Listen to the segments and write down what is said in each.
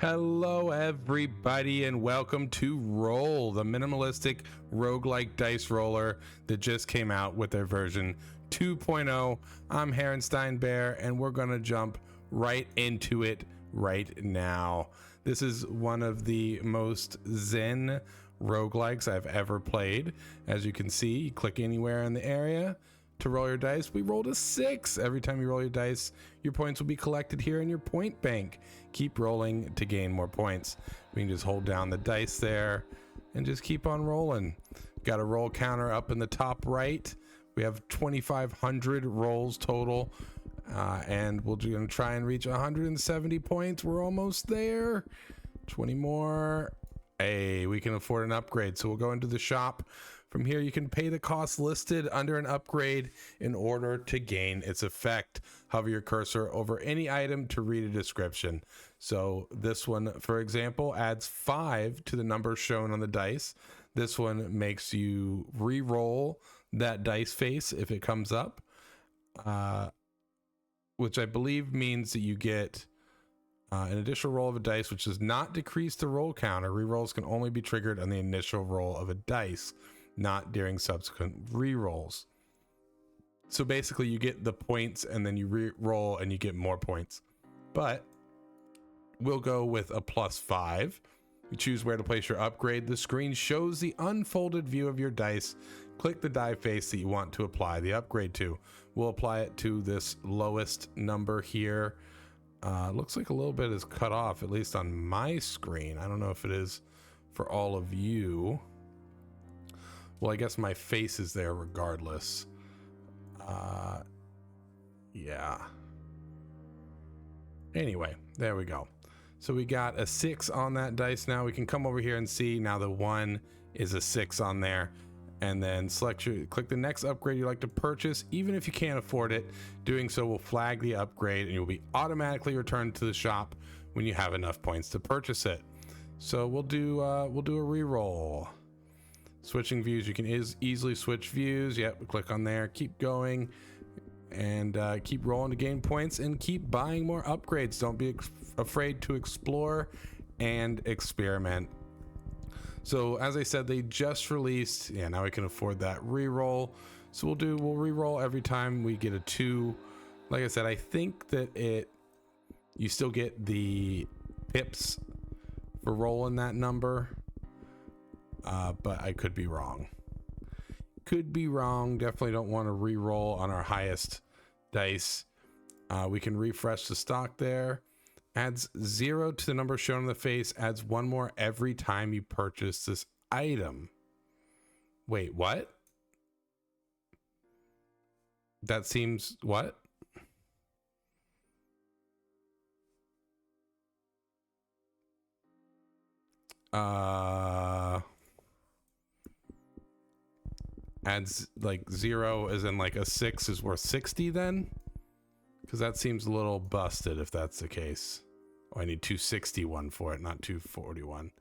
Hello everybody and welcome to Roll, the minimalistic roguelike dice roller that just came out with their version 2.0. I'm Herenstein Bear and we're gonna jump right into it right now. This is one of the most zen roguelikes I've ever played. As you can see, you click anywhere in the area to roll your dice. We rolled a 6. Every time you roll your dice, your points will be collected here in your point bank. Keep rolling to gain more points. We can just hold down the dice there and just keep on rolling. Got a roll counter up in the top right. We have 2,500 rolls total, and we're gonna try and reach 170 points. We're almost there. 20 more. Hey, we can afford an upgrade, so we'll go into the shop. From here, you can pay the cost listed under an upgrade in order to gain its effect. Hover your cursor over any item to read a description. So this one, for example, adds 5 to the number shown on the dice. This one makes you re-roll that dice face if it comes up, which I believe means that you get an additional roll of a dice, which does not decrease the roll counter. Rerolls can only be triggered on the initial roll of a dice, not during subsequent re-rolls. So basically you get the points and then you re-roll and you get more points. But we'll go with a +5. You choose where to place your upgrade. The screen shows the unfolded view of your dice. Click the die face that you want to apply the upgrade to. We'll apply it to this lowest number here. Looks like a little bit is cut off, at least on my screen. I don't know if it is for all of you. Well, I guess my face is there regardless. Yeah. Anyway, there we go. So we got a 6 on that dice. Now we can come over here and see now the 1 is a 6 on there, and then click the next upgrade you'd like to purchase. Even if you can't afford it, doing so will flag the upgrade and you'll be automatically returned to the shop when you have enough points to purchase it. So we'll do a re-roll. Switching views, you can easily switch views. Yep, click on there, keep going, and keep rolling to gain points and keep buying more upgrades. Don't be afraid to explore and experiment. So as I said, they just released, yeah, now we can afford that re-roll. So we'll re-roll every time we get a 2. Like I said, I think that you still get the pips for rolling that number. But I could be wrong. Definitely don't want to re-roll on our highest dice. We can refresh the stock there. Adds 0 to the number shown on the face. Adds 1 more every time you purchase this item. Wait, what? That seems what? Adds like 0 as in like a 6 is worth 60 then? Because that seems a little busted if that's the case. Oh, I need 261 for it, not 241.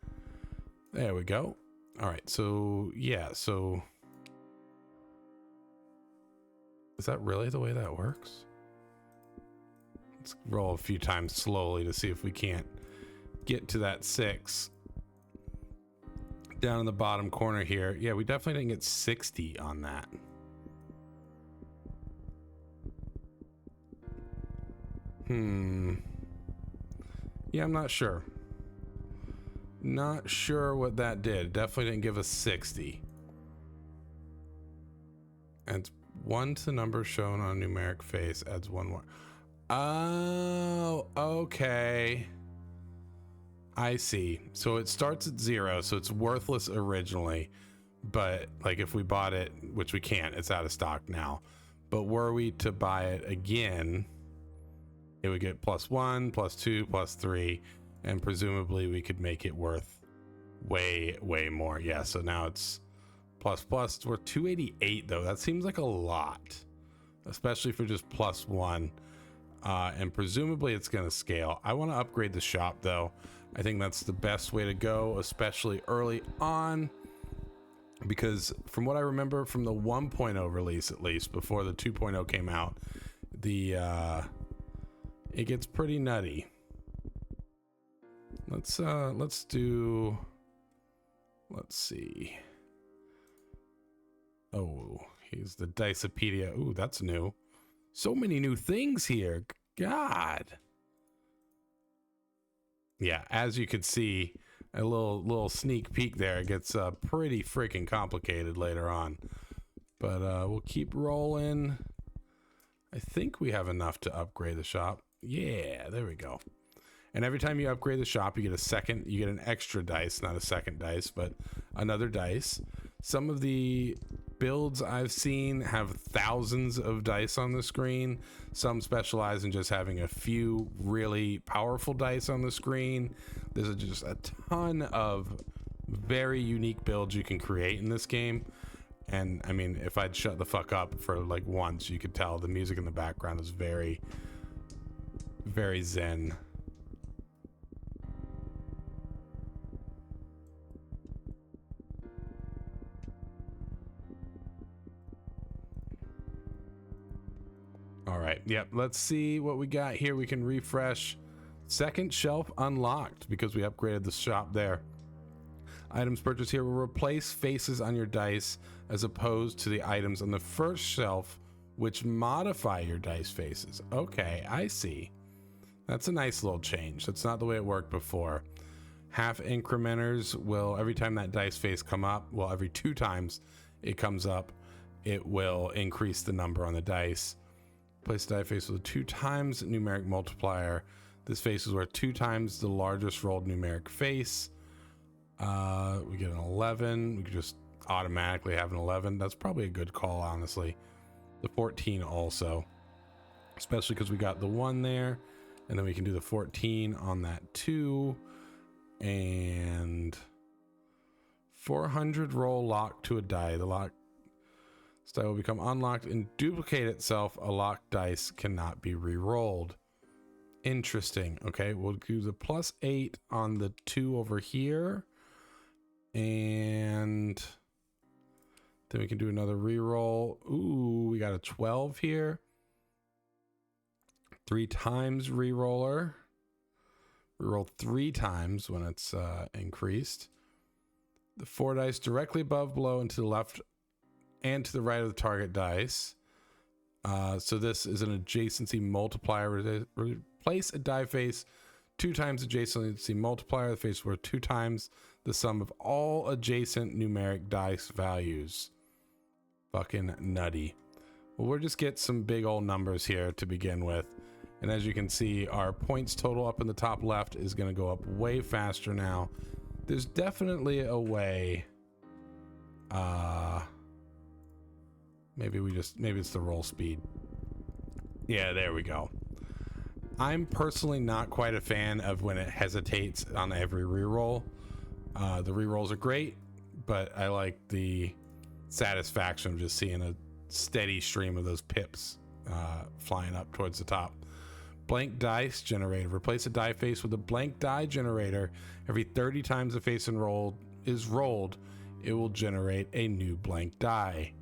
There we go. All right, so yeah, so is that really the way that works? Let's roll a few times slowly to see if we can't get to that 6. Down in the bottom corner here. Yeah, we definitely didn't get 60 on that. Yeah, I'm not sure. Not sure what that did. Definitely didn't give us 60. Adds 1 to the number shown on a numeric face. Adds 1 more. Oh, okay. I see. So it starts at 0, so it's worthless originally, but like if we bought it, which we can't, it's out of stock now, but were we to buy it again, it would get +1, +2, +3, and presumably we could make it worth way more. Yeah, so now it's plus, it's worth 288 though. That seems like a lot, especially for just +1. And presumably it's going to scale. I want to upgrade the shop though. I think that's the best way to go, especially early on, because from what I remember from the 1.0 release, at least before the 2.0 came out, it gets pretty nutty. Let's do, let's see. Oh, he's the Dicepedia. Ooh, that's new. So many new things here. God. Yeah, as you can see, a little sneak peek there. It gets pretty freaking complicated later on. But we'll keep rolling. I think we have enough to upgrade the shop. Yeah, there we go. And every time you upgrade the shop, you get an extra dice, not a second dice, but another dice. Some of the builds I've seen have thousands of dice on the screen. Some specialize in just having a few really powerful dice on the screen. There's just a ton of very unique builds you can create in this game. And I mean, if I'd shut the fuck up for like once, you could tell the music in the background is very, very zen. All right, yep, let's see what we got here. We can refresh. Second shelf unlocked because we upgraded the shop there. Items purchased here will replace faces on your dice as opposed to the items on the first shelf, which modify your dice faces. Okay, I see. That's a nice little change. That's not the way it worked before. Half incrementers will, every time that dice face come up, well, every 2 times it comes up, it will increase the number on the dice. Place a die face with a 2 times numeric multiplier. This face is worth 2 times the largest rolled numeric face. We get an 11. We could just automatically have an 11. That's probably a good call, honestly. The 14 also, especially because we got the 1 there, and then we can do the 14 on that 2. And 400 roll lock to a die. The lock die will become unlocked and duplicate itself. A locked dice cannot be re-rolled. Interesting. Okay, we'll do the +8 on the 2 over here, and then we can do another re-roll. Ooh, we got a 12 here. 3 times re-roller. Re-roll 3 times when it's increased. The 4 dice directly above, below, and to the left and to the right of the target dice. So this is an adjacency multiplier. Replace a die face 2 times adjacency multiplier. The face worth 2 times the sum of all adjacent numeric dice values. Fucking nutty. Well, we'll just get some big old numbers here to begin with. And as you can see, our points total up in the top left is going to go up way faster now. There's definitely a way. Maybe it's the roll speed. Yeah, there we go. I'm personally not quite a fan of when it hesitates on every reroll. The rerolls are great, but I like the satisfaction of just seeing a steady stream of those pips flying up towards the top. Blank dice generator. Replace a die face with a blank die generator. Every 30 times a face is rolled, it will generate a new blank die.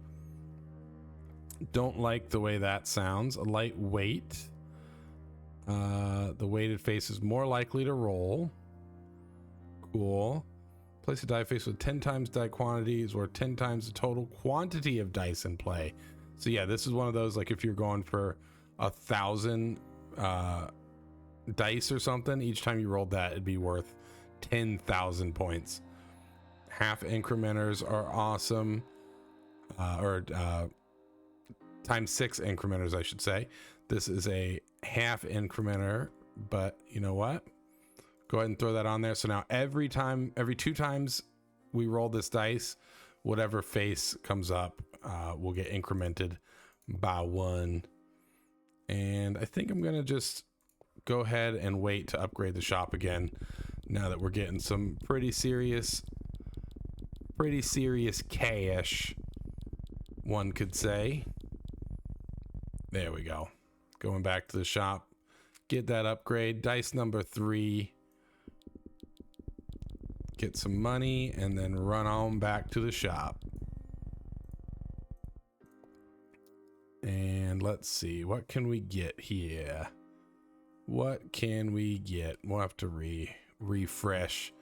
Don't like the way that sounds. A lightweight. The weighted face is more likely to roll. Cool. Place a die face with 10 times die quantities or 10 times the total quantity of dice in play. So yeah, this is one of those, like if you're going for 1,000 dice or something, each time you rolled that, it'd be worth 10,000 points. Half incrementers are awesome. Times 6 incrementers, I should say. This is a half incrementer, but you know what? Go ahead and throw that on there. So now every 2 times we roll this dice, whatever face comes up will get incremented by 1. And I think I'm gonna just go ahead and wait to upgrade the shop again now that we're getting some pretty serious cash, one could say. There we go. Going back to the shop, get that upgrade, dice number 3, get some money, and then run on back to the shop. And let's see, what can we get here? What can we get? We'll have to refresh.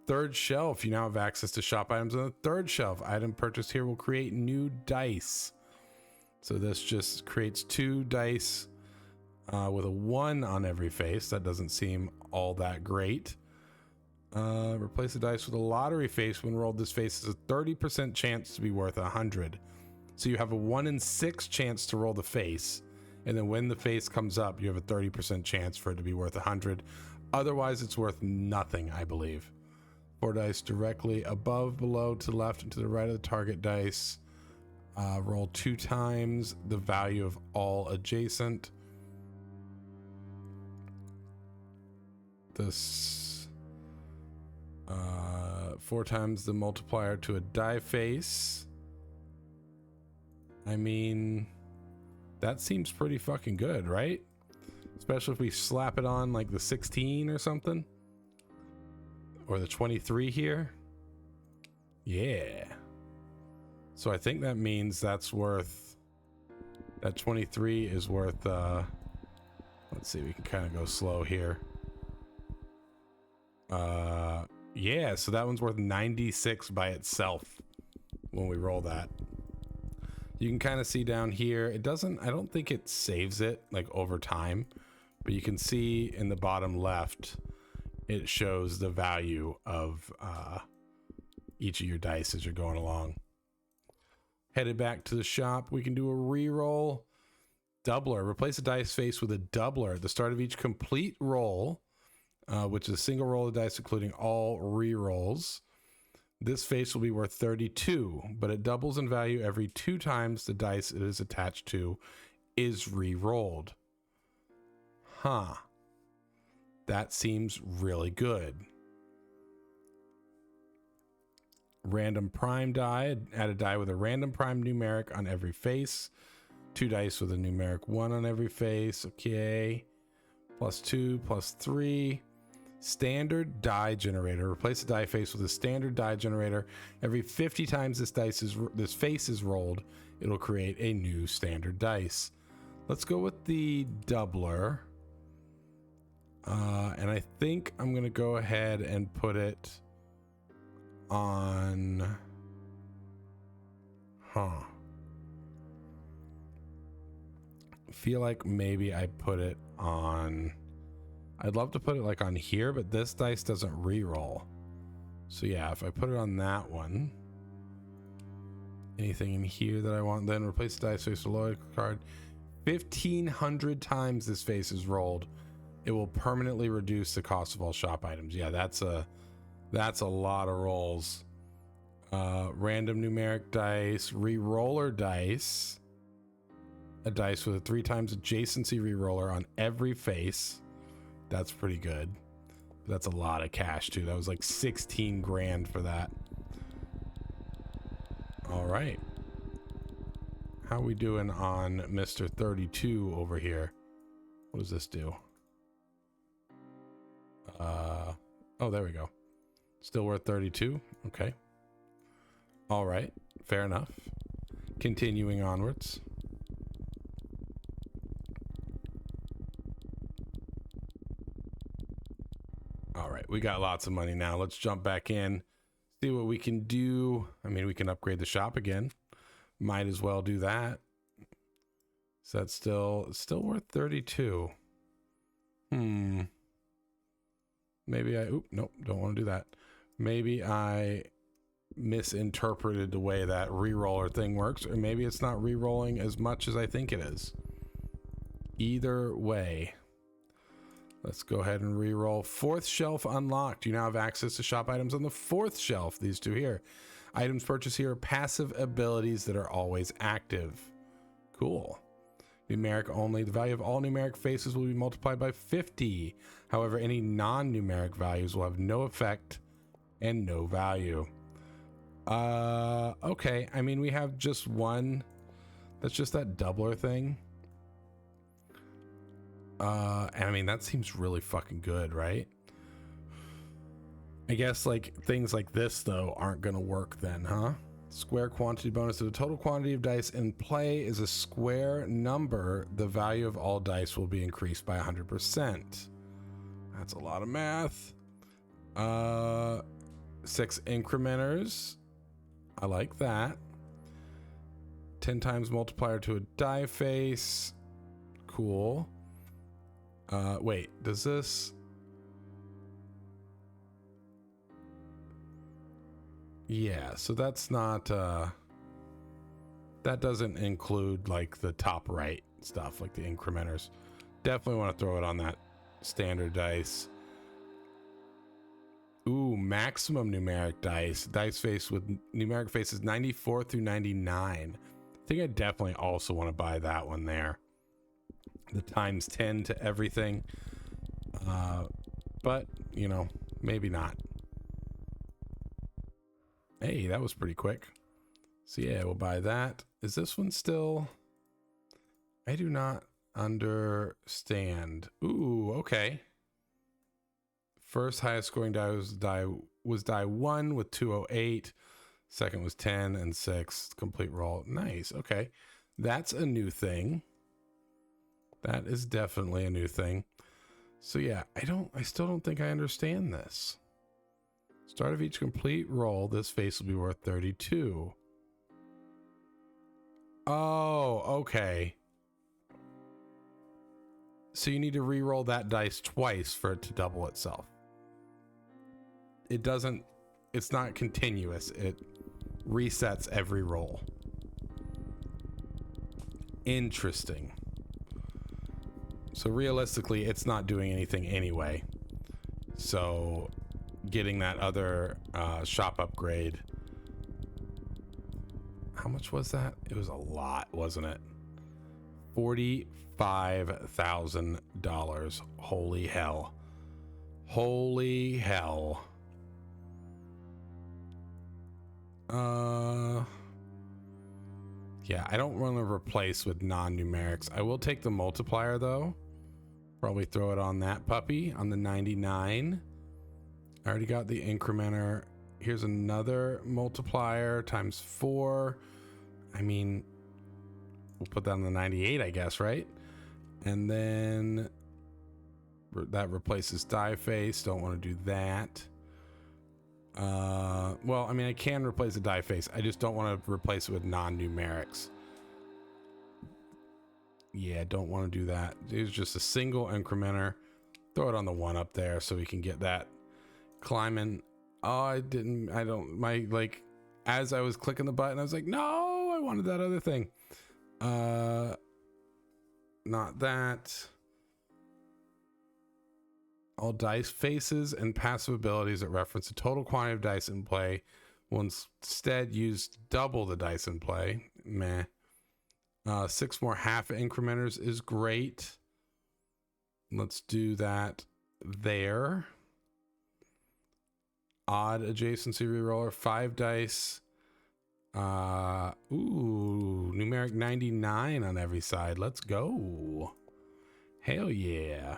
Third shelf, you now have access to shop items on the third shelf. Item purchased here will create new dice. So this just creates 2 dice with a 1 on every face. That doesn't seem all that great. Replace the dice with a lottery face. When rolled, this face has a 30% chance to be worth 100. So you have a 1 in 6 chance to roll the face. And then when the face comes up, you have a 30% chance for it to be worth 100. Otherwise, it's worth nothing, I believe. 4 dice directly above, below, to the left, and to the right of the target dice. Roll 2 times the value of all adjacent. This 4 times the multiplier to a die face. I mean, that seems pretty fucking good, right? Especially if we slap it on like the 16 or something. Or the 23 here. Yeah. So I think that means that's worth, that 23 is worth, let's see, we can kind of go slow here. Yeah, so that one's worth 96 by itself when we roll that. You can kind of see down here, it doesn't, I don't think it saves it like over time, but you can see in the bottom left, it shows the value of each of your dice as you're going along. Headed back to the shop, we can do a reroll. Doubler. Replace a dice face with a doubler at the start of each complete roll, which is a single roll of dice including all rerolls. This face will be worth 32, but it doubles in value every 2 times the dice it is attached to is re-rolled. Huh. That seems really good. Random prime die. Add a die with a random prime numeric on every face. 2 dice with a numeric 1 on every face. Okay. +2, +3. Standard die generator. Replace a die face with a standard die generator. Every 50 times this face is rolled, it'll create a new standard dice. Let's go with the doubler. And I think I'm gonna go ahead and put it on, feel like maybe I put it on, I'd love to put it like on here, but this dice doesn't re-roll. So yeah, if I put it on that one, anything in here that I want, then replace the dice face with a loyalty card. 1,500 times this face is rolled, it will permanently reduce the cost of all shop items. Yeah, that's a lot of rolls. Random numeric dice, re-roller dice, a dice with a 3 times adjacency re-roller on every face. That's pretty good. That's a lot of cash too. That was like 16 grand for that. All right. How we doing on Mr. 32 over here? What does this do? Oh, there we go. Still worth 32. Okay. All right. Fair enough. Continuing onwards. All right. We got lots of money now. Let's jump back in. See what we can do. I mean, we can upgrade the shop again. Might as well do that. So that's still worth 32. Maybe nope, don't want to do that. Maybe I misinterpreted the way that re-roller thing works, or maybe it's not re-rolling as much as I think it is. Either way, let's go ahead and re-roll. 4th shelf unlocked. You now have access to shop items on the 4th shelf. These 2 here. Items purchased here are passive abilities that are always active. Cool. Numeric only. The value of all numeric faces will be multiplied by 50. However, any non-numeric values will have no effect and no value. Okay. I mean, we have just one. That's just that doubler thing. And I mean, that seems really fucking good, right? I guess like things like this though aren't gonna work then, huh? Square quantity bonus. If the total quantity of dice in play is a square number, the value of all dice will be increased by 100%. That's a lot of math. 6 incrementers. I like that. 10 times multiplier to a die face. Cool. Wait, does this... Yeah, so that's not... that doesn't include like the top right stuff, like the incrementers. Definitely want to throw it on that standard dice. Ooh, maximum numeric dice. Dice face with numeric faces 94 through 99. I think I definitely also want to buy that one there. The times 10 to everything. But, you know, maybe not. Hey, that was pretty quick. So yeah, we'll buy that. Is this one still? I do not understand. Ooh, okay. First highest scoring die was die 1 with 208. Second was 10 and 6. Complete roll. Nice. Okay. That's a new thing. That is definitely a new thing. So yeah, I still don't think I understand this. Start of each complete roll, this face will be worth 32. Oh, okay. So you need to re-roll that dice twice for it to double itself. It doesn't, it's not continuous. It resets every roll. Interesting. So realistically, it's not doing anything anyway. So getting that other shop upgrade. How much was that? It was a lot, wasn't it? $45,000. Holy hell. Holy hell. Yeah, I don't want to replace with non-numerics. I will take the multiplier though. Probably throw it on that puppy on the 99. I already got the incrementer. Here's another multiplier times 4. I mean, we'll put that on the 98, I guess, right? And then that replaces die face. Don't want to do that. Well, I mean, I can replace a die face. I just don't want to replace it with non-numerics. Yeah, don't want to do that. It's just a single incrementer. Throw it on the 1 up there so we can get that climbing. Oh, like, as I was clicking the button, I was like, no, I wanted that other thing. Not that. All dice faces and passive abilities that reference a total quantity of dice in play will instead use double the dice in play. Meh. 6 more half incrementers is great. Let's do that there. Odd adjacency reroller, 5 dice. Ooh, numeric 99 on every side. Let's go. Hell yeah.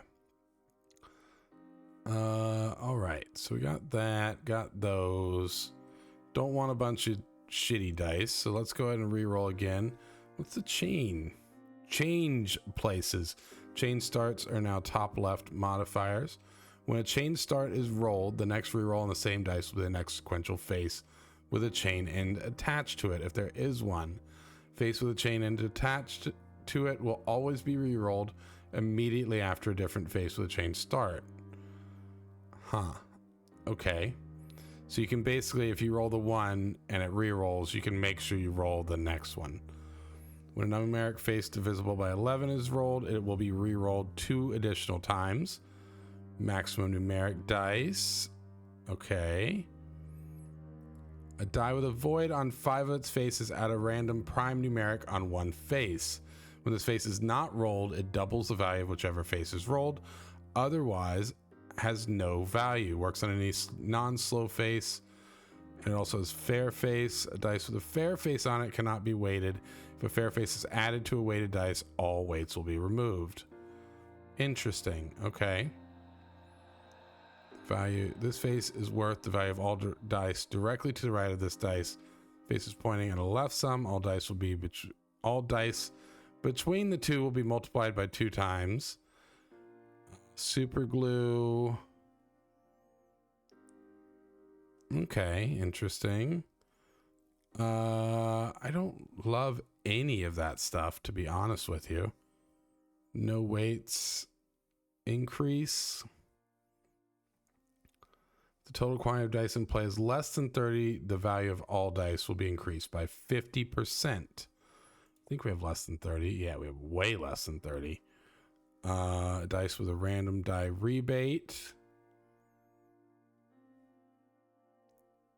All right, so we got that, got those. Don't want a bunch of shitty dice, so let's go ahead and re-roll again. What's the chain? Change places. Chain starts are now top left modifiers. When a chain start is rolled, the next re-roll on the same dice with a next sequential face with a chain end attached to it, if there is one. Face with a chain end attached to it will always be re-rolled immediately after a different face with a chain start. Huh. Okay. So you can basically, if you roll the 1 and it re-rolls, you can make sure you roll the next one. When a numeric face divisible by 11 is rolled, it will be re-rolled 2 additional times. Maximum numeric dice. Okay. A die with a void on 5 of its faces add a random prime numeric on 1 face. When this face is not rolled, it doubles the value of whichever face is rolled. Otherwise, has no value. Works on any non-slow face. And it also has fair face. A dice with a fair face on it cannot be weighted. If a fair face is added to a weighted dice, all weights will be removed. Interesting. Okay. Value. This face is worth the value of all dice directly to the right of this dice. Face is pointing at a left sum. All dice will be all dice between the two will be multiplied by 2 times. Super glue. Okay, interesting. I don't love any of that stuff, to be honest with you. No weights increase. The total quantity of dice in play is less than 30. The value of all dice will be increased by 50%. I think we have less than 30. Yeah, we have way less than 30. Dice with a random die rebate.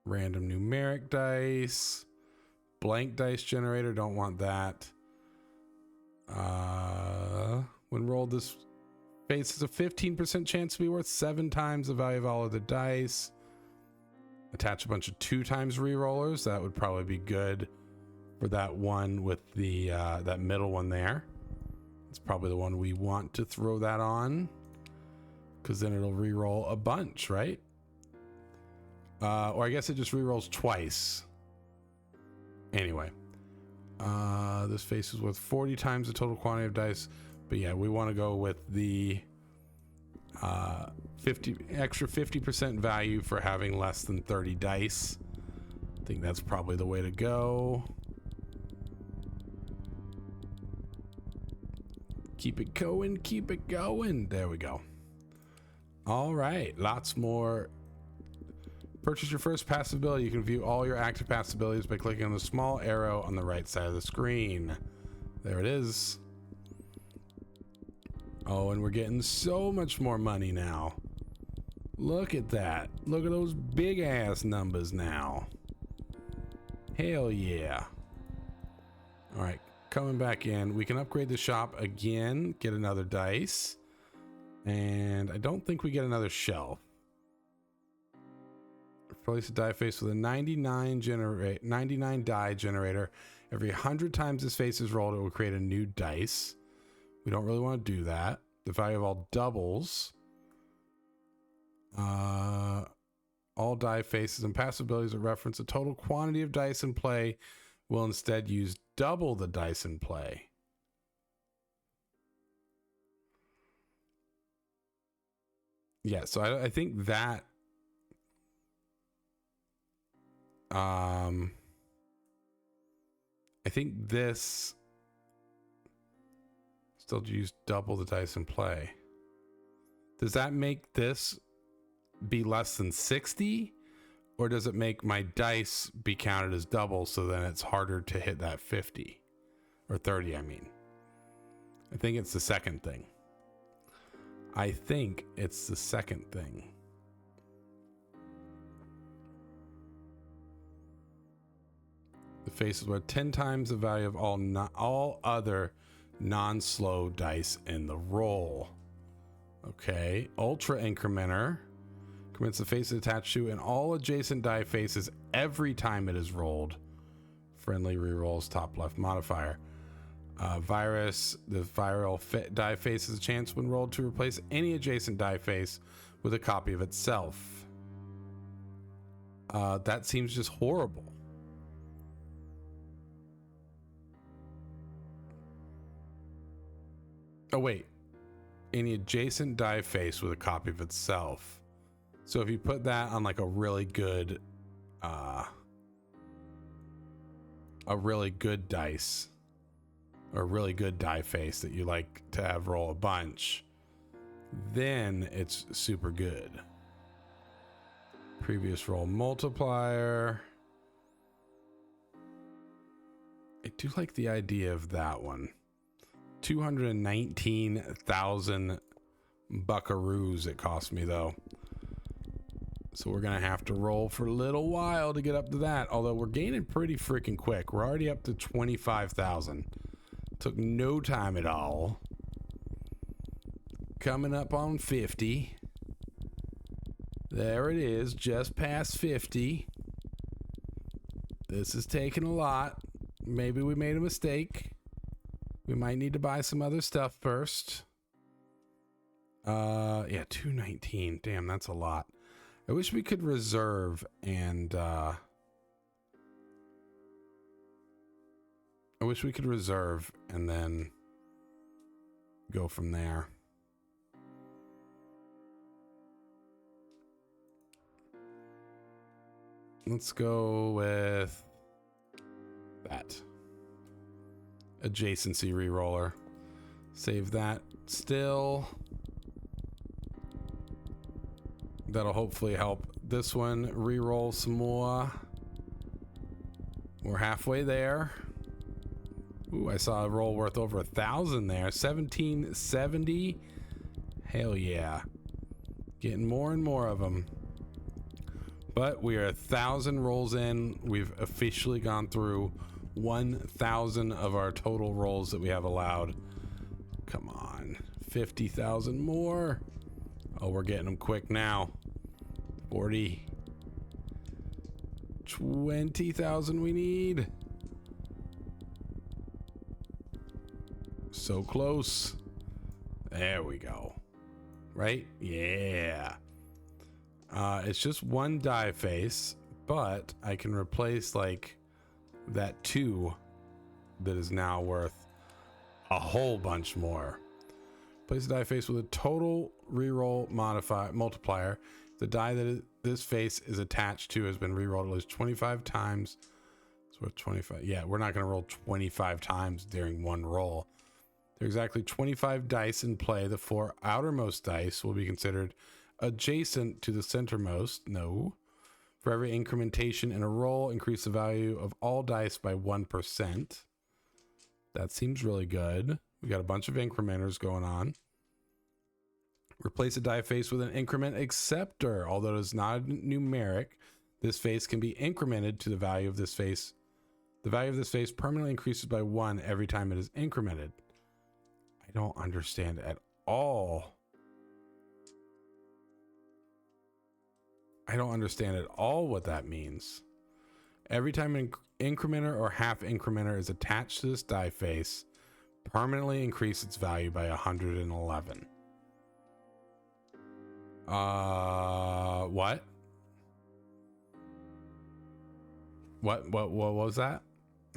Random numeric dice. Blank dice generator, don't want that. When rolled, this face has a 15% chance to be worth 7 times the value of all other dice. Attach a bunch of 2 times rerollers. That would probably be good for that one with the that middle one there. It's probably the one we want to throw that on, because then it'll reroll a bunch, right? Or I guess it just rerolls twice. Anyway, this face is worth 40 times the total quantity of dice. But yeah, we want to go with the extra 50% value for having less than 30 dice. I think that's probably the way to go. Keep it going, keep it going. There we go. All right, lots more. Purchase your first passive ability. You can view all your active passive abilities by clicking on the small arrow on the right side of the screen. There it is. Oh, and we're getting so much more money now. Look at that. Look at those big ass numbers now. Hell yeah. All right, coming back in. We can upgrade the shop again, get another dice. And I don't think we get another shelf. Replace a die face with a 99 die generator. Every 100 times this face is rolled, it will create a new dice. We don't really want to do that. The value of all doubles. All die faces and passive abilities that reference a total quantity of dice in play will instead use double the dice in play. Yeah, so I think that I think this still use double the dice in play. Does that make this be less than 60? Or does it make my dice be counted as double, so then it's harder to hit that 50? Or 30, I mean. I think it's the second thing. I think it's the second thing. The face is worth 10 times the value of all other non-slow dice in the roll. Okay, Ultra Incrementer. Increments the faces attached to and all adjacent die faces every time it is rolled. Friendly rerolls, top left modifier. Virus, the viral die face has a chance when rolled to replace any adjacent die face with a copy of itself. That seems just horrible. Oh wait, any adjacent die face with a copy of itself. So if you put that on like a really good dice, or a really good die face that you like to have roll a bunch, then it's super good. Previous roll multiplier. I do like the idea of that one. 219,000 buckaroos it cost me though. So we're gonna have to roll for a little while to get up to that, although we're gaining pretty freaking quick. We're already up to 25,000. Took no time at all. Coming up on 50. There it is, just past 50. This is taking a lot. Maybe we made a mistake. We might need to buy some other stuff first. Yeah, 219. Damn, that's a lot. I wish we could reserve and I wish we could reserve and then go from there. Let's go with that. Adjacency reroller. Save that still. That'll hopefully help this one reroll some more. We're halfway there. Ooh, I saw a roll worth over 1,000 there. 1770. Hell yeah. Getting more and more of them. But we are 1,000 rolls in. We've officially gone through 1,000 of our total rolls that we have allowed. Come on. 50,000 more. Oh, we're getting them quick now. 40. 20,000 we need. So close. There we go. Right? Yeah. It's just one die face, but I can replace like that 2 that is now worth a whole bunch more. Place a die face with a total reroll multiplier. The die that this face is attached to has been rerolled at least 25 times. It's worth 25. Yeah, we're not going to roll 25 times during one roll. There are exactly 25 dice in play. The 4 outermost dice will be considered adjacent to the centermost. No. For every incrementation in a roll, increase the value of all dice by 1%. That seems really good. We got a bunch of incrementers going on. Replace a die face with an increment acceptor. Although it is not numeric, this face can be incremented to the value of this face. The value of this face permanently increases by 1 every time it is incremented. I don't understand at all. I don't understand at all what that means. Every time an incrementer or half incrementer is attached to this die face, permanently increase its value by 111. What? What was that?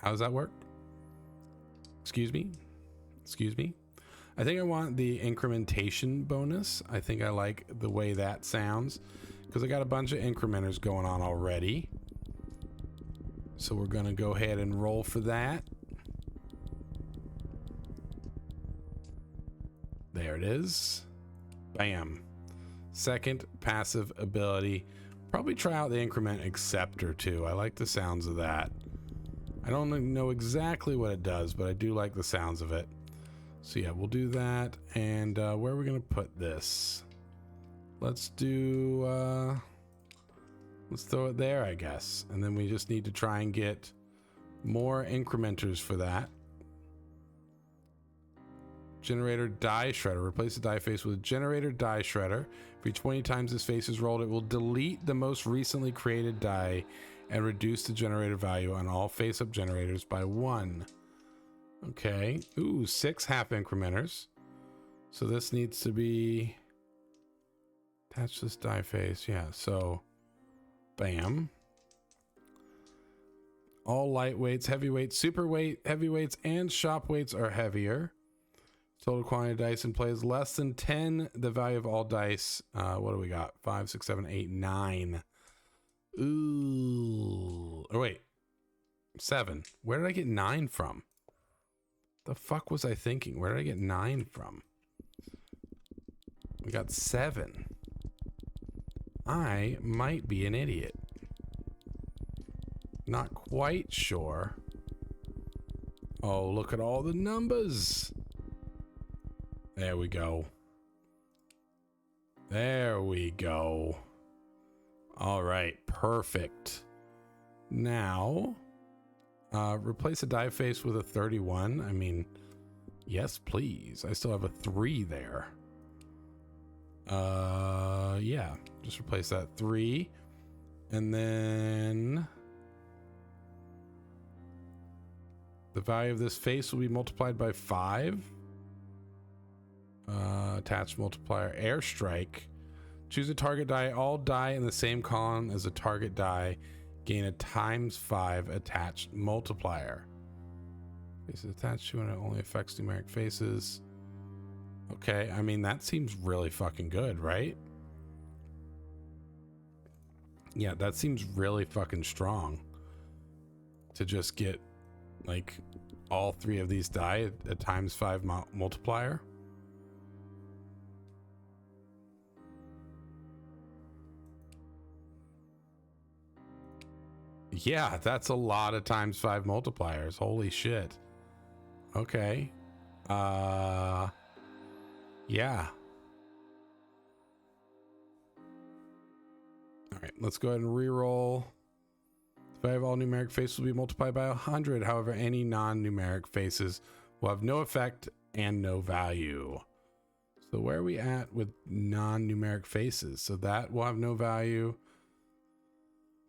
How does that work? Excuse me? I think I want the incrementation bonus. I think I like the way that sounds because I got a bunch of incrementers going on already. So we're going to go ahead and roll for that. There it is. Bam. Second passive ability. Probably try out the increment acceptor too. I like the sounds of that. I don't know exactly what it does, but I do like the sounds of it. So yeah, we'll do that. And where are we going to put this? Let's do, let's throw it there, I guess. And then we just need to try and get more incrementers for that. Generator die shredder. Replace the die face with a generator die shredder. Every 20 times this face is rolled, it will delete the most recently created die and reduce the generator value on all face-up generators by 1. Okay. Ooh, 6 half incrementers. So this needs to be attached to this die face. Yeah, so bam. All lightweights, heavyweights, superweight, heavyweights, and shop weights are heavier. Total quantity of dice in play is less than 10. The value of all dice. What do we got? 5, 6, 7, 8, 9. Ooh. Oh, wait. 7. Where did I get 9 from? The fuck was I thinking? Where did I get 9 from? We got 7. I might be an idiot. Not quite sure. Oh, look at all the numbers. There we go. There we go. All right, perfect. Now, replace a die face with a 31. I mean, yes, please. I still have a 3 there. Yeah, just replace that 3. And then the value of this face will be multiplied by 5. Attach multiplier airstrike. Choose a target die. All die in the same column as a target die gain a ×5 attached multiplier. Faces attached to and it only affects numeric faces. Okay, I mean that seems really fucking good, right? Yeah, that seems really fucking strong to just get like all 3 of these die at times 5 multiplier. Yeah, that's a lot of times 5 multipliers. Holy shit. Okay. Yeah. All right, let's go ahead and re-roll. If I have all numeric faces will be multiplied by 100. However, any non-numeric faces will have no effect and no value. So where are we at with non-numeric faces? So that will have no value.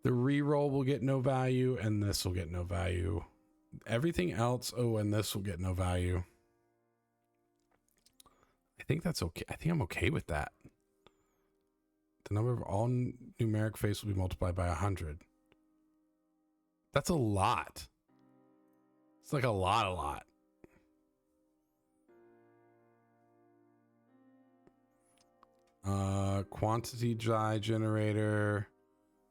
The re-roll will get no value, and this will get no value. Everything else, oh, and this will get no value. I think that's okay. I think I'm okay with that. The number of all numeric faces will be multiplied by 100. That's a lot. It's like a lot. Quantity die generator.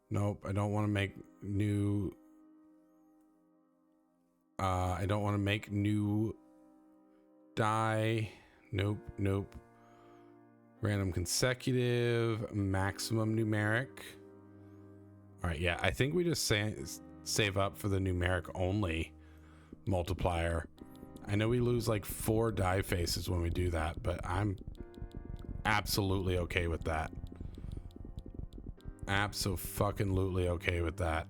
Nope, I don't want to make new. I don't want to make new die. Nope. Random consecutive, maximum numeric. All right, yeah, I think we just save up for the numeric only multiplier. I know we lose like 4 die faces when we do that, but I'm absolutely okay with that. Abso-fucking-lutely okay with that.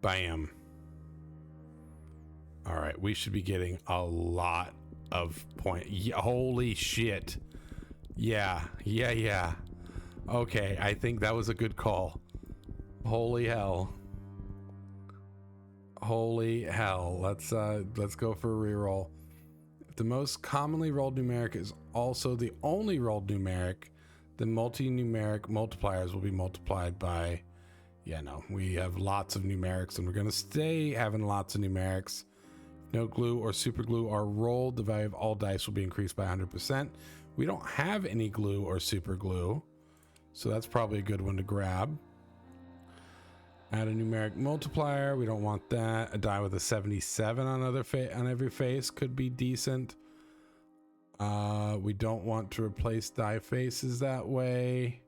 Bam. All right, we should be getting a lot of point. Holy shit. Yeah. Okay, I think that was a good call. Holy hell. Let's go for a reroll. If the most commonly rolled numeric is also the only rolled numeric, the multi-numeric multipliers will be multiplied by, we have lots of numerics and we're going to stay having lots of numerics. No glue or super glue are rolled, the value of all dice will be increased by 100%. We don't have any glue or super glue, so that's probably a good one to grab. Add a numeric multiplier, we don't want that. A die with a 77 on every face could be decent. We don't want to replace die faces that way.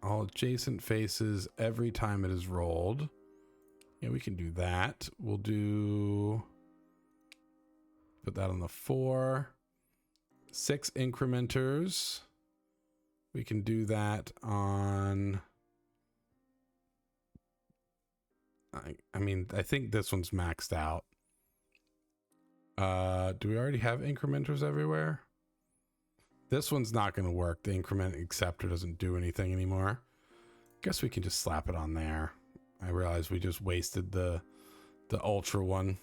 All adjacent faces every time it is rolled. Yeah, we can do that. We'll put that on the 4. 6 incrementers. We can do that on, I think this one's maxed out. Do we already have incrementers everywhere? This one's not going to work. The increment acceptor doesn't do anything anymore. Guess we can just slap it on there. I realize we just wasted the ultra one.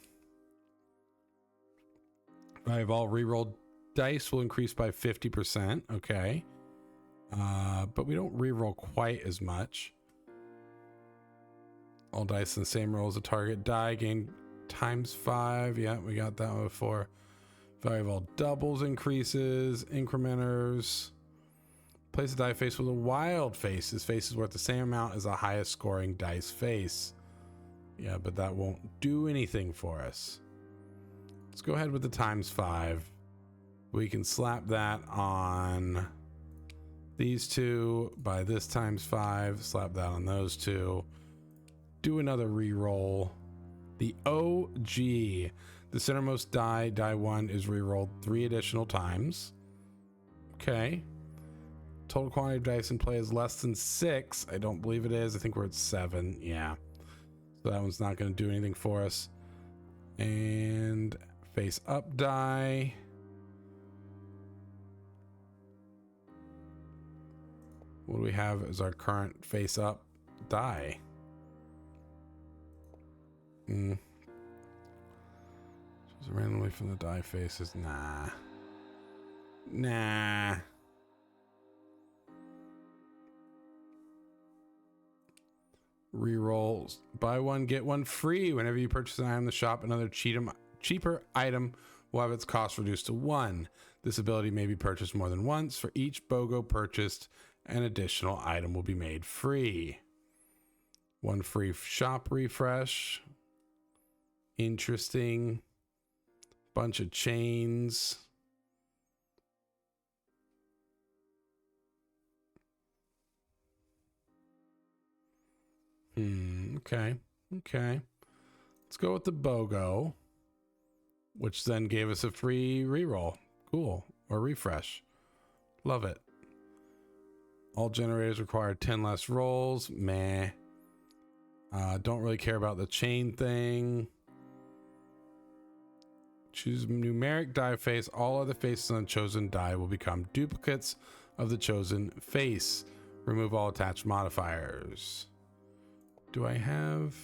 Value of all rerolled dice will increase by 50%. Okay. But we don't reroll quite as much. All dice in the same roll as a target die gain times 5. Yeah, we got that one before. Value of all doubles increases. Incrementers. Place a die face with a wild face. This face is worth the same amount as the highest scoring dice face. Yeah, but that won't do anything for us. Let's go ahead with the times 5. We can slap that on these 2 by this times 5. Slap that on those 2. Do another re-roll. The OG, the centermost die 1, is re-rolled 3 additional times. Okay. Total quantity of dice in play is less than 6. I don't believe it is. I think we're at 7. Yeah. So that one's not going to do anything for us. And face up die. What do we have as our current face up die? Choose randomly from the die faces. Nah. Rerolls. Buy one, get one free. Whenever you purchase an item in the shop, another cheaper item will have its cost reduced to 1. This ability may be purchased more than once. For each BOGO purchased An additional item will be made free. 1 free shop refresh. Interesting. Bunch of chains. Okay. Let's go with the BOGO, which then gave us a free reroll. Cool. Or refresh. Love it. All generators require 10 less rolls. Meh. Don't really care about the chain thing. Choose numeric die face. All other faces on the chosen die will become duplicates of the chosen face. Remove all attached modifiers. Do I have...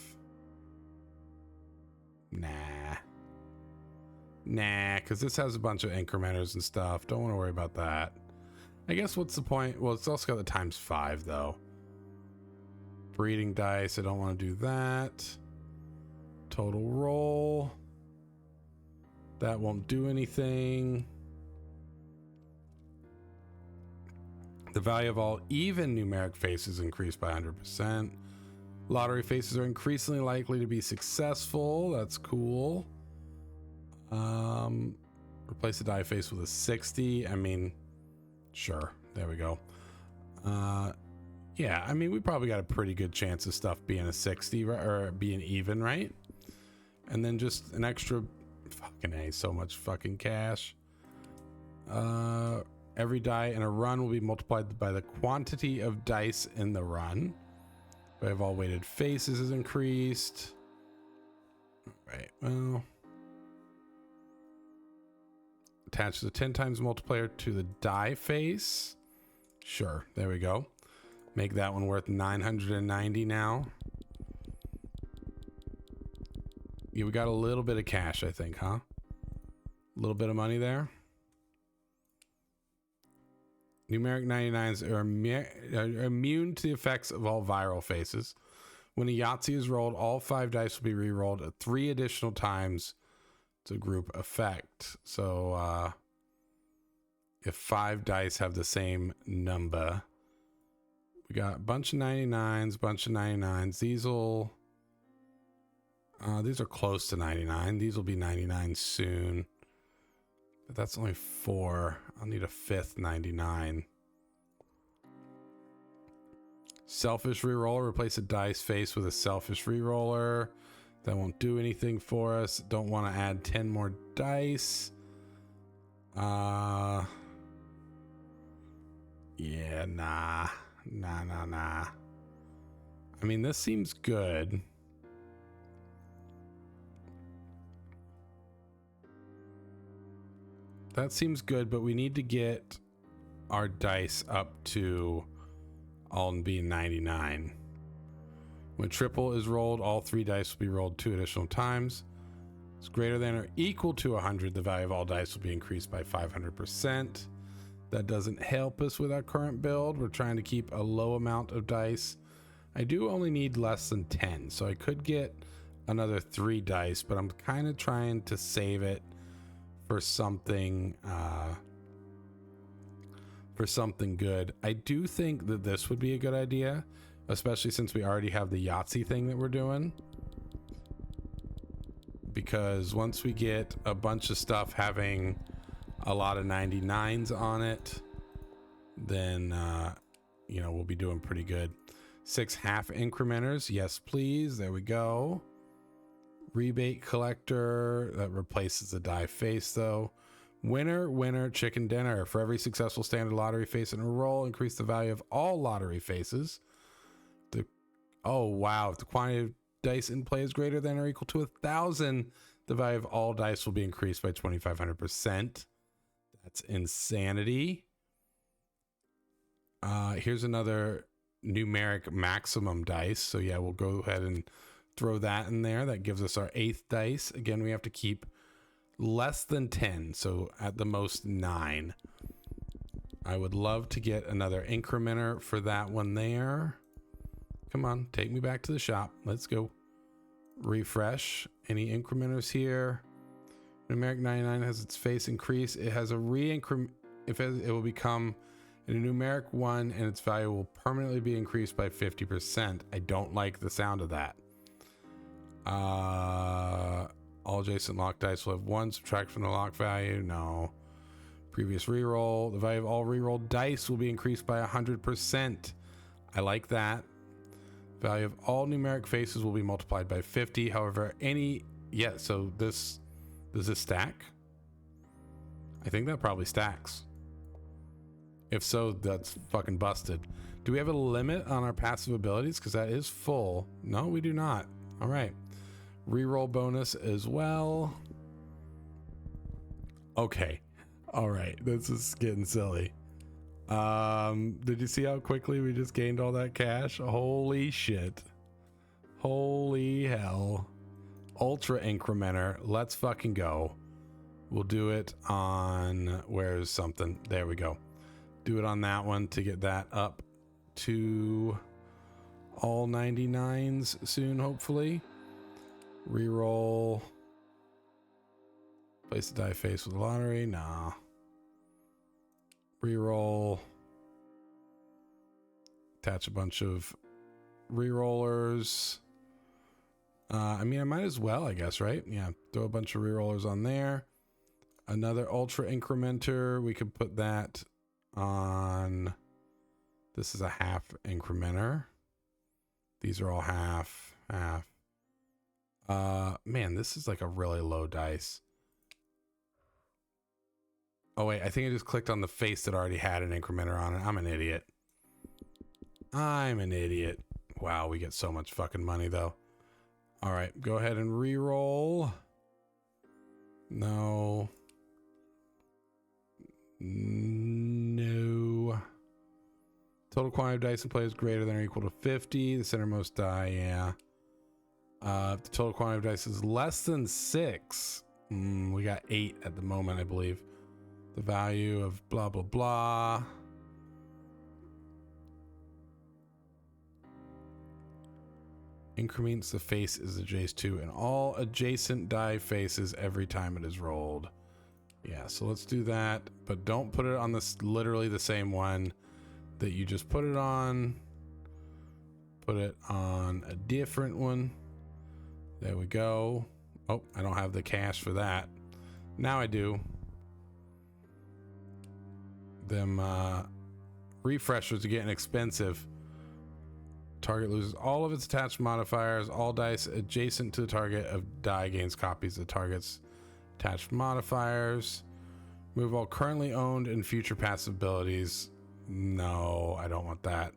Nah, because this has a bunch of incrementers and stuff. Don't want to worry about that. I guess what's the point? Well, it's also got the ×5 though. Breeding dice, I don't want to do that. Total roll. That won't do anything. The value of all even numeric faces increased by 100%. Lottery faces are increasingly likely to be successful. That's cool. Replace the die face with a 60. I mean, sure. There we go. Yeah, I mean, we probably got a pretty good chance of stuff being a 60 or being even, right? And then just an extra fucking A, so much fucking cash. Every die in a run will be multiplied by the quantity of dice in the run. We have all weighted faces is increased. Right, well. Attach the 10 times multiplier to the die face. Sure, there we go. Make that one worth 990 now. Yeah, we got a little bit of cash, I think, huh? A little bit of money there. Numeric 99s are immune to the effects of all viral faces. When a Yahtzee is rolled, all 5 dice will be re-rolled at 3 additional times to group effect. So if 5 dice have the same number, we got a bunch of 99s, these are close to 99. These will be 99 soon. But that's only 4. I'll need a 5th 99. Selfish reroller. Replace a dice face with a selfish reroller. That won't do anything for us. Don't want to add 10 more dice. Yeah, nah. I mean, this seems good. That seems good, but we need to get our dice up to all being 99. When triple is rolled, all 3 dice will be rolled 2 additional times. It's greater than or equal to 100. The value of all dice will be increased by 500%. That doesn't help us with our current build. We're trying to keep a low amount of dice. I do only need less than 10, so I could get another 3 dice, but I'm kind of trying to save it for something good. I do think that this would be a good idea, especially since we already have the Yahtzee thing that we're doing, because once we get a bunch of stuff having a lot of 99s on it, then you know, we'll be doing pretty good. 6 half incrementers, yes please. There we go. Rebate collector, that replaces the die face though. Winner chicken dinner. For every successful standard lottery face in a roll, increase the value of all lottery faces. Oh wow, if the quantity of dice in play is greater than or equal to 1,000, the value of all dice will be increased by 2,500%. That's insanity. Here's another numeric maximum dice. So yeah, we'll go ahead and throw that in there. That gives us our 8th dice. Again, we have to keep less than 10, so at the most 9. I would love to get another incrementer for that one there. Come on, take me back to the shop. Let's go. Refresh. Any incrementers here? Numeric 99 has its face increase. It has a it will become and a numeric 1, and its value will permanently be increased by 50%. I don't like the sound of that. All adjacent lock dice will have 1 subtract from the lock value. No. Previous reroll. The value of all rerolled dice will be increased by 100%. I like that. Value of all numeric faces will be multiplied by 50. However, so this, does this stack? I think that probably stacks. If so, that's fucking busted. Do we have a limit on our passive abilities? Because that is full. No, we do not. All right. Reroll bonus as well. Okay. All right. This is getting silly. Did you see how quickly we just gained all that cash? Holy shit. Holy hell. Ultra incrementer. Let's fucking go. We'll do it on, where's something? There we go. Do it on that one to get that up to all 99s soon, hopefully. Reroll. Place the die face with the lottery. Nah. Reroll. Attach a bunch of rerollers. I mean, I might as well, I guess, right? Yeah, throw a bunch of rerollers on there. Another ultra incrementer. We could put that on. This is a half incrementer. These are all half. Man, this is like a really low dice. Oh wait, I think I just clicked on the face that already had an incrementer on it. I'm an idiot. Wow, we get so much fucking money though. All right, go ahead and re-roll. No. Total quantity of dice in play is greater than or equal to 50. The centermost die, yeah. The total quantity of dice is less than 6. We got 8 at the moment, I believe. The value of blah, blah, blah. Increments the face is adjacent to and all adjacent die faces every time it is rolled. Yeah, so let's do that, but don't put it on this literally the same one that you just put it on. Put it on a different one. There we go. Oh, I don't have the cash for that. Now I do. Them refreshers are getting expensive. Target loses all of its attached modifiers. All dice adjacent to the target of die gains copies of the target's attached modifiers. Move all currently owned and future passive abilities. No, I don't want that.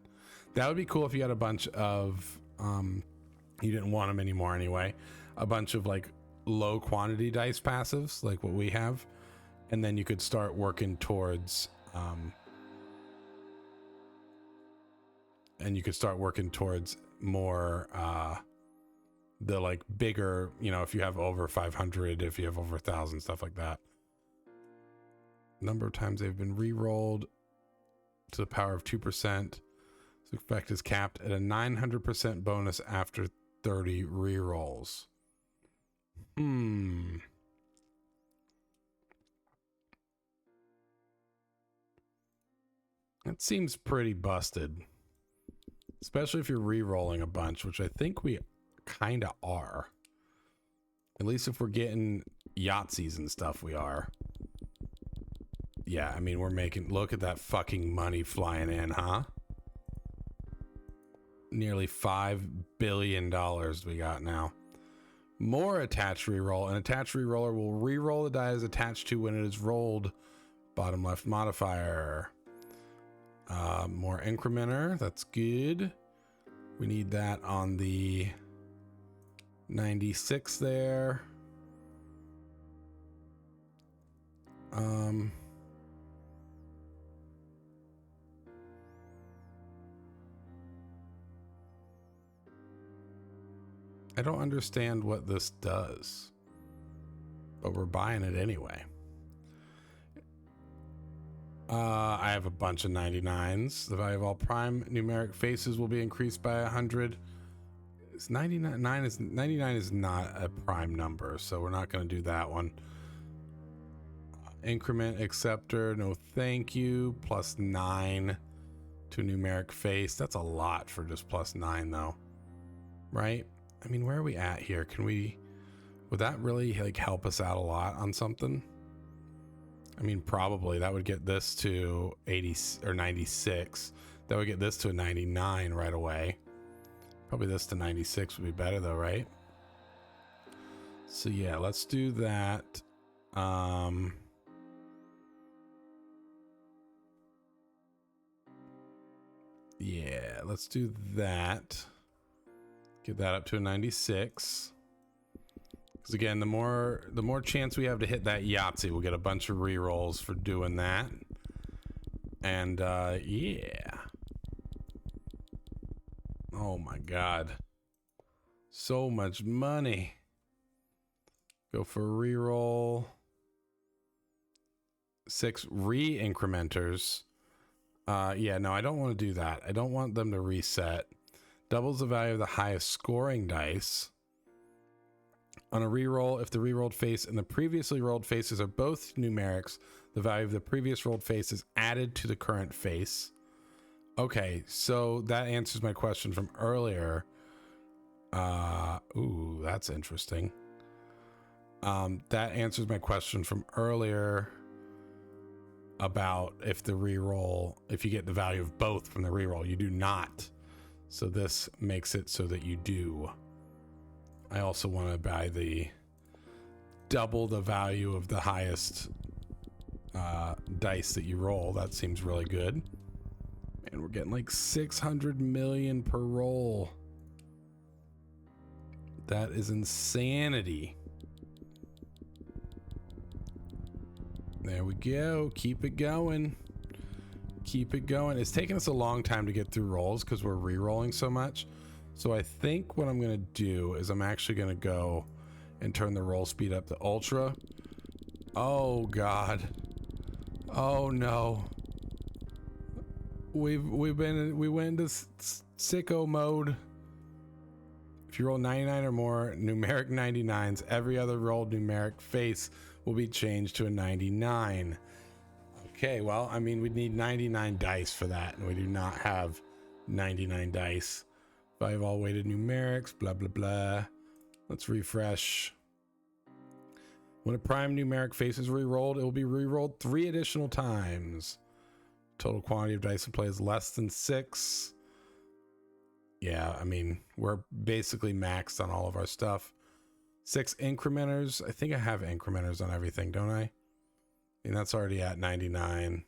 That would be cool if you had a bunch of you didn't want them anymore anyway, a bunch of like low quantity dice passives like what we have, and then you could start working towards more the like bigger, you know, if you have over 500, if you have over 1,000, stuff like that. Number of times they've been re-rolled to the power of 2%. This effect is capped at a 900% bonus after 30 re-rolls. That seems pretty busted. Especially if you're re-rolling a bunch, which I think we kind of are. At least if we're getting Yahtzees and stuff, we are. Yeah, I mean, we're making... Look at that fucking money flying in, huh? Nearly $5 billion we got now. More attached reroll. An attached reroller will reroll the die is attached to when it is rolled. Bottom left modifier. More incrementer. That's good. We need that on the 96 there. I don't understand what this does, but we're buying it anyway. I have a bunch of 99s. The value of all prime numeric faces will be increased by 100. It's 99 is not a prime number, so we're not going to do that one. Increment acceptor, no thank you. +9 to numeric face. That's a lot for just +9 though, right? I mean, where are we at here? Would that really like help us out a lot on something? I mean, probably that would get this to 80 or 96. That would get this to a 99 right away. Probably this to 96 would be better though, right? So yeah, let's do that. Yeah, let's do that. Get that up to a 96. Because again, the more chance we have to hit that Yahtzee, we'll get a bunch of rerolls for doing that. And yeah. Oh my God. So much money. Go for reroll. 6 re-incrementers. Yeah, no, I don't want to do that. I don't want them to reset. Doubles the value of the highest scoring dice. On a reroll, if the rerolled face and the previously rolled faces are both numerics, the value of the previous rolled face is added to the current face. Okay, so that answers my question from earlier. Ooh, that's interesting. That answers my question from earlier about if the reroll, if you get the value of both from the reroll. You do not. So this makes it so that you do. I also want to buy the double the value of the highest dice that you roll. That seems really good. And we're getting like 600 million per roll. That is insanity. There we go. Keep it going. Keep it going. It's taking us a long time to get through rolls because we're re-rolling so much. So I think what I'm going to do is I'm actually going to go and turn the roll speed up to ultra. Oh God. Oh no. We went into sicko mode. If you roll 99 or more numeric 99s, every other rolled numeric face will be changed to a 99. Okay, well, I mean, we'd need 99 dice for that, and we do not have 99 dice. 5 all weighted numerics, blah, blah, blah. Let's refresh. When a prime numeric face is re-rolled, it will be re-rolled 3 additional times. Total quantity of dice in play is less than 6. Yeah, I mean, we're basically maxed on all of our stuff. 6 incrementers. I think I have incrementers on everything, don't I? And that's already at 99.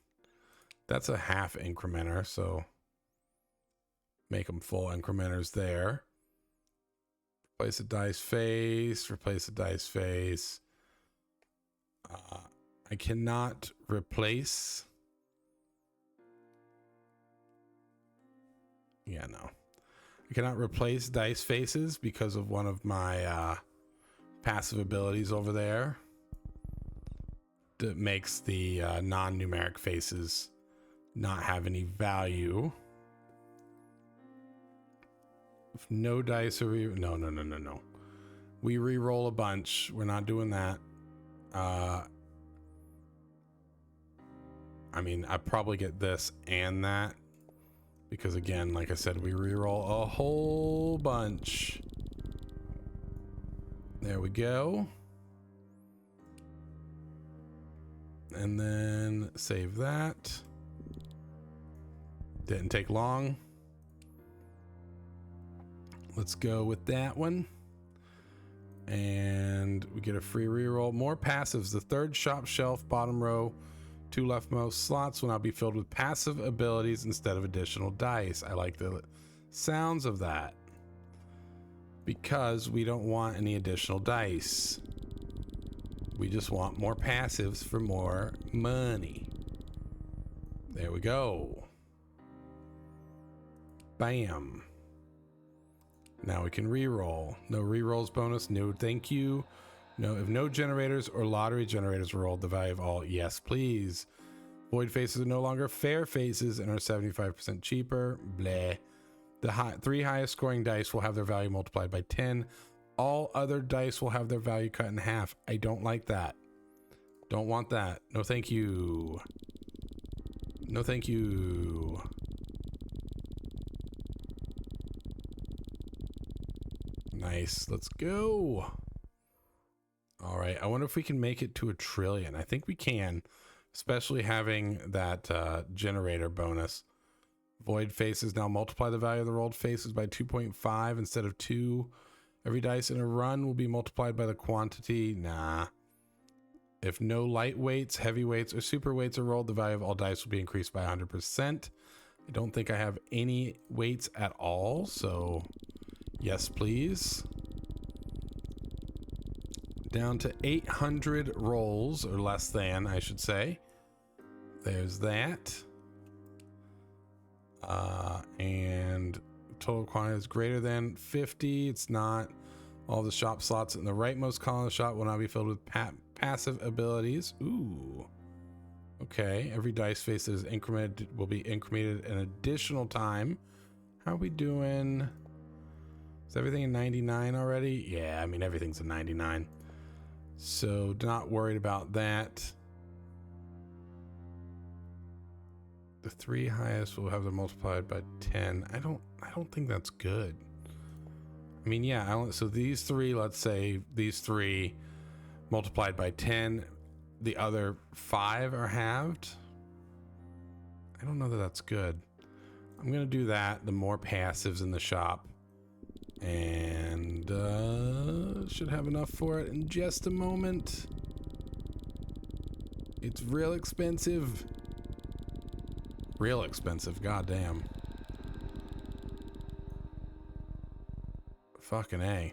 That's a half incrementer, so make them full incrementers there. Replace a dice face, replace a dice face. I cannot replace. Yeah, no. I cannot replace dice faces because of one of my passive abilities over there that makes the non-numeric faces not have any value. If no dice are no. We re-roll a bunch. We're not doing that. I mean, I probably get this and that because again, like I said, we re-roll a whole bunch. There we go. And then save that. Didn't take long. Let's go with that one. And we get a free reroll. More passives. The third shop shelf, bottom row, 2 leftmost slots will now be filled with passive abilities instead of additional dice. I like the sounds of that because we don't want any additional dice. We just want more passives for more money. There we go. Bam. Now we can re-roll. No re-rolls bonus. No thank you. No, if no generators or lottery generators were rolled, the value of all, yes please. Void faces are no longer fair faces and are 75% cheaper. Bleh. The 3 highest scoring dice will have their value multiplied by 10. All other dice will have their value cut in half. I don't like that. Don't want that. No, thank you. No, thank you. Nice. Let's go. All right. I wonder if we can make it to 1 trillion. I think we can, especially having that generator bonus. Void faces now multiply the value of the rolled faces by 2.5 instead of 2. Every dice in a run will be multiplied by the quantity. Nah. If no light weights, heavy weights, or super weights are rolled, the value of all dice will be increased by 100%. I don't think I have any weights at all, so yes, please. Down to 800 rolls, or less than, I should say. There's that. And total quantity is greater than 50. It's not. All the shop slots in the rightmost column of the shop will now be filled with passive abilities. Ooh. Okay. Every dice face that is incremented will be incremented an additional time. How are we doing? Is everything in 99 already? Yeah, I mean, everything's in 99. So not worried about that. The 3 highest will have them multiplied by 10. I don't think that's good. I mean, yeah, so these 3, let's say these 3 multiplied by 10, the other 5 are halved. I don't know that that's good. I'm gonna do that. The more passives in the shop, and should have enough for it in just a moment. It's real expensive. Real expensive, goddamn. Fucking A.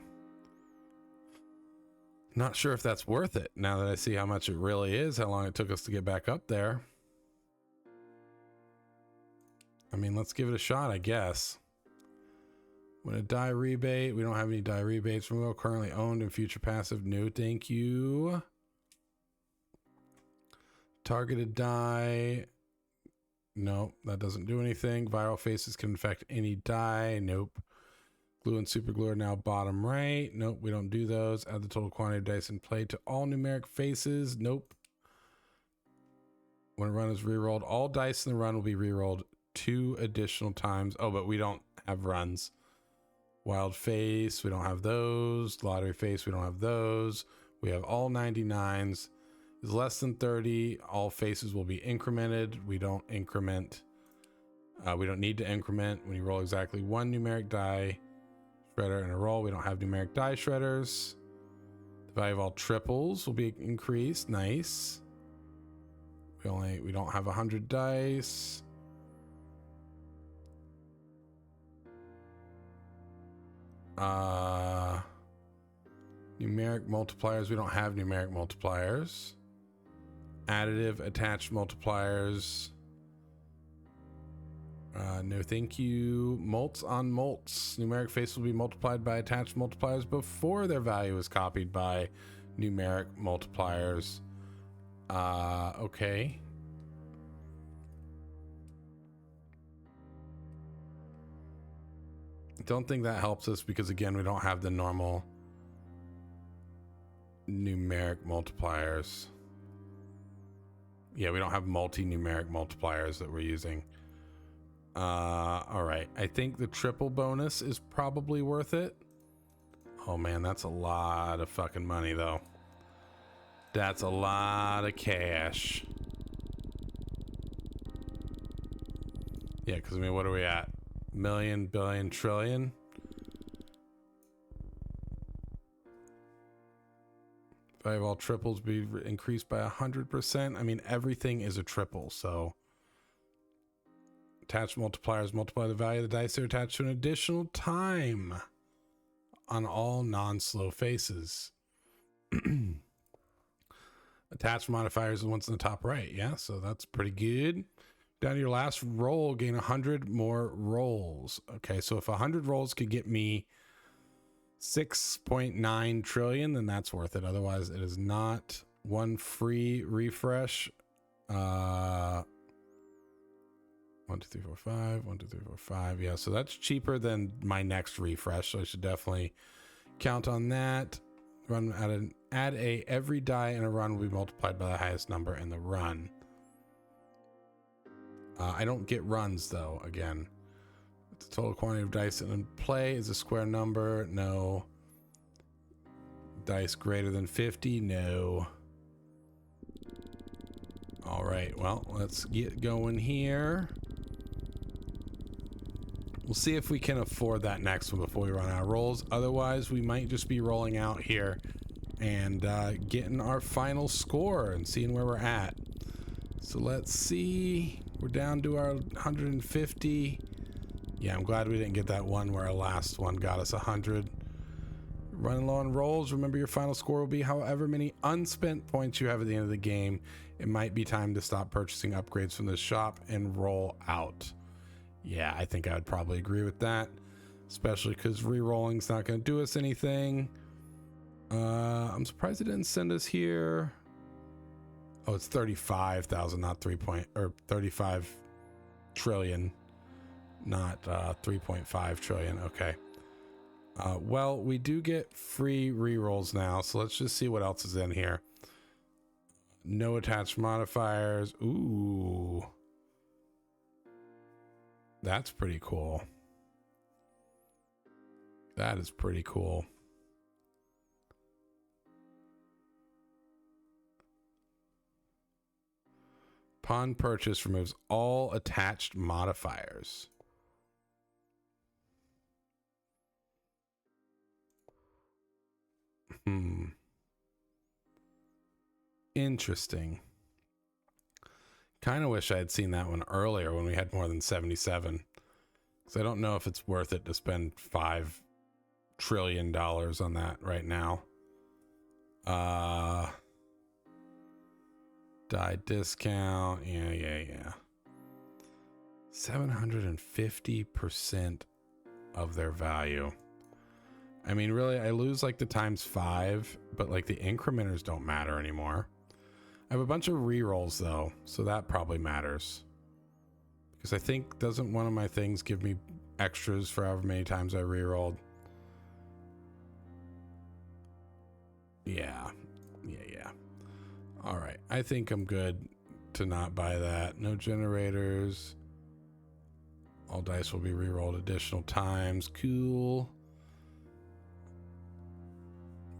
Not sure if that's worth it now that I see how much it really is, how long it took us to get back up there. I mean, let's give it a shot, I guess. When a die rebate, we don't have any die rebates. Remove currently owned and future passive. No, thank you. Targeted die. Nope, that doesn't do anything. Viral faces can infect any die. Nope. Glue and super glue are now bottom right. Nope, we don't do those. Add the total quantity of dice in play to all numeric faces. Nope. When a run is rerolled, all dice in the run will be rerolled 2 additional times. Oh, but we don't have runs. Wild face, we don't have those. Lottery face, we don't have those. We have all 99s. Is less than 30, all faces will be incremented. We don't increment. We don't need to increment. When you roll exactly 1 numeric die shredder in a roll, we don't have numeric die shredders. The value of all triples will be increased. Nice. We don't have 100 dice. Numeric multipliers, we don't have numeric multipliers. Additive attached multipliers, no thank you. Mults on mults, numeric face will be multiplied by attached multipliers before their value is copied by numeric multipliers. Okay. Don't think that helps us because again we don't have the normal numeric multipliers. Yeah, we don't have multi-numeric multipliers that we're using. All right, I think the triple bonus is probably worth it. Oh man, that's a lot of fucking money though. That's a lot of cash. Yeah, because I mean, what are we at? Million, billion, trillion? Value of all triples be increased by 100%. I mean, everything is a triple, so attached multipliers multiply the value of the dice they're attached to an additional time on all non-slow faces. Attached modifiers are the ones in the top right. Yeah, so that's pretty good. Down to your last roll, gain 100 more rolls. Okay, so if 100 rolls could get me 6.9 trillion, then that's worth it. Otherwise, it is not. 1 free refresh. 1, 2, 3, 4, 5. 1, 2, 3, 4, 5. Yeah, so that's cheaper than my next refresh. So I should definitely count on that. Run at an add a every die in a run will be multiplied by the highest number in the run. I don't get runs though. Again, the total quantity of dice in play is a square number. No. Dice greater than 50. No. All right, well, let's get going here. We'll see if we can afford that next one before we run out of rolls. Otherwise, we might just be rolling out here and getting our final score and seeing where we're at. So let's see. We're down to our 150. Yeah, I'm glad we didn't get that one where our last one got us 100. Running low on rolls. Remember, your final score will be however many unspent points you have at the end of the game. It might be time to stop purchasing upgrades from the shop and roll out. Yeah, I think I would probably agree with that, especially because re-rolling's not going to do us anything. I'm surprised it didn't send us here. Oh, it's 35,000, not 35 trillion, not 3.5 trillion. Okay. Well, we do get free re-rolls now, so let's just see what else is in here. No attached modifiers. Ooh. That's pretty cool. That is pretty cool. Upon purchase, removes all attached modifiers. Interesting. Kind of wish I had seen that one earlier when we had more than 77. Because I don't know if it's worth it to spend $5 trillion on that right now. Die discount. Yeah. 750% of their value. I mean, really, I lose like the ×5, but like the incrementers don't matter anymore. I have a bunch of rerolls though, so that probably matters. Because I think, doesn't one of my things give me extras for however many times I rerolled? Yeah. All right, I think I'm good to not buy that. No generators. All dice will be rerolled additional times. Cool.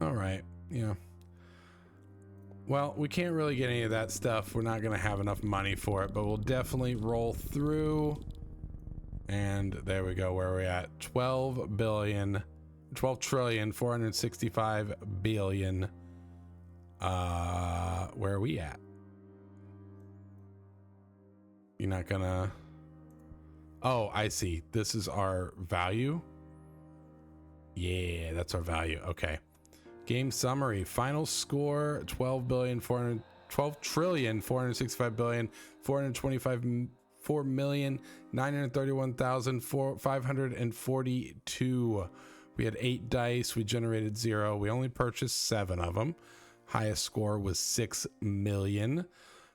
All right, yeah. Well, we can't really get any of that stuff. We're not going to have enough money for it, but we'll definitely roll through. And there we go. Where are we at? 12 trillion, 465 billion. Where are we at? You're not gonna... Oh, I see. This is our value. Yeah, that's our value. Okay. Game summary. Final score 12 trillion 465 billion 424,931,542. We had 8 dice. We generated 0. We only purchased 7 of them. Highest score was 6 million.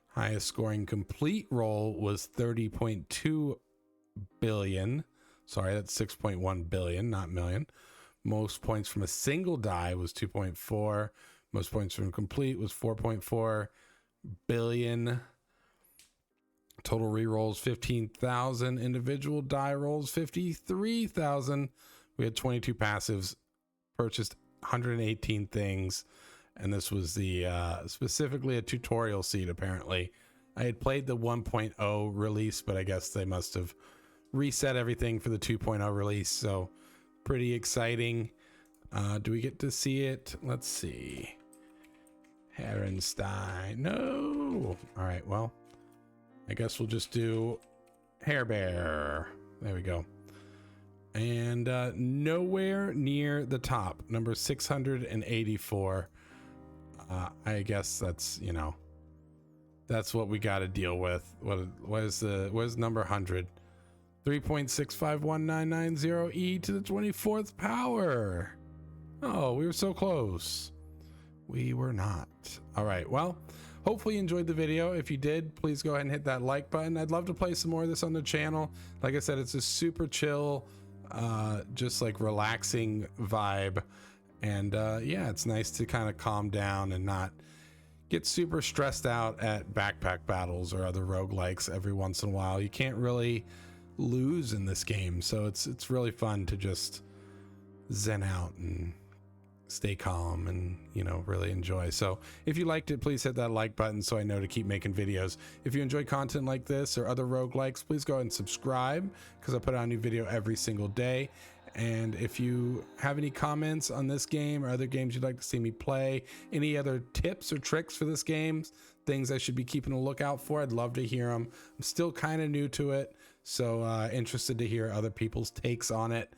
Highest scoring complete roll was 30.2 billion. Sorry, that's 6.1 billion, not million. Most points from a single die was 2.4. Most points from complete was 4.4 billion. Total rerolls 15,000. Individual die rolls 53,000. We had 22 passives. Purchased 118 things, and this was the specifically a tutorial seed. Apparently, I had played the 1.0 release, but I guess they must have reset everything for the 2.0 release. So. Pretty exciting. Do we get to see it? Let's see. Herenstein. No. All right. Well, I guess we'll just do Hair Bear. There we go. And nowhere near the top. Number 684. I guess that's, you know, that's what we got to deal with. What is number 100? 3.651990 e to the 24th power. Oh, we were so close. We were not. All right, well, hopefully you enjoyed the video. If you did, please go ahead and hit that like button. I'd love to play some more of this on the channel. Like I said, it's a super chill, just like relaxing vibe. And yeah, it's nice to kind of calm down and not get super stressed out at backpack battles or other roguelikes every once in a while. You can't really lose in this game, so it's really fun to just zen out and stay calm and, you know, really enjoy. So if you liked it, please hit that like button so I know to keep making videos. If you enjoy content like this or other roguelikes, please go ahead and subscribe, because I put out a new video every single day. And if you have any comments on this game or other games you'd like to see me play, any other tips or tricks for this game, things I should be keeping a lookout for, I'd love to hear them. I'm still kind of new to it, so interested to hear other people's takes on it.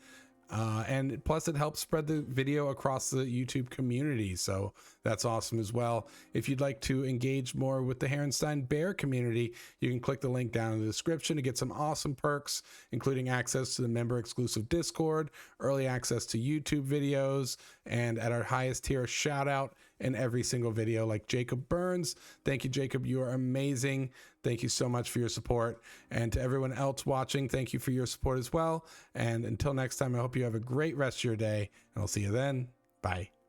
And plus it helps spread the video across the YouTube community, so that's awesome as well. If you'd like to engage more with the Herenstein Bear community, you can click the link down in the description to get some awesome perks, including access to the member exclusive Discord, early access to YouTube videos, and at our highest tier, a shout out in every single video, like Jacob Burns. Thank you, Jacob. You are amazing. Thank you so much for your support. And to everyone else watching, thank you for your support as well. And until next time, I hope you have a great rest of your day, and I'll see you then. Bye.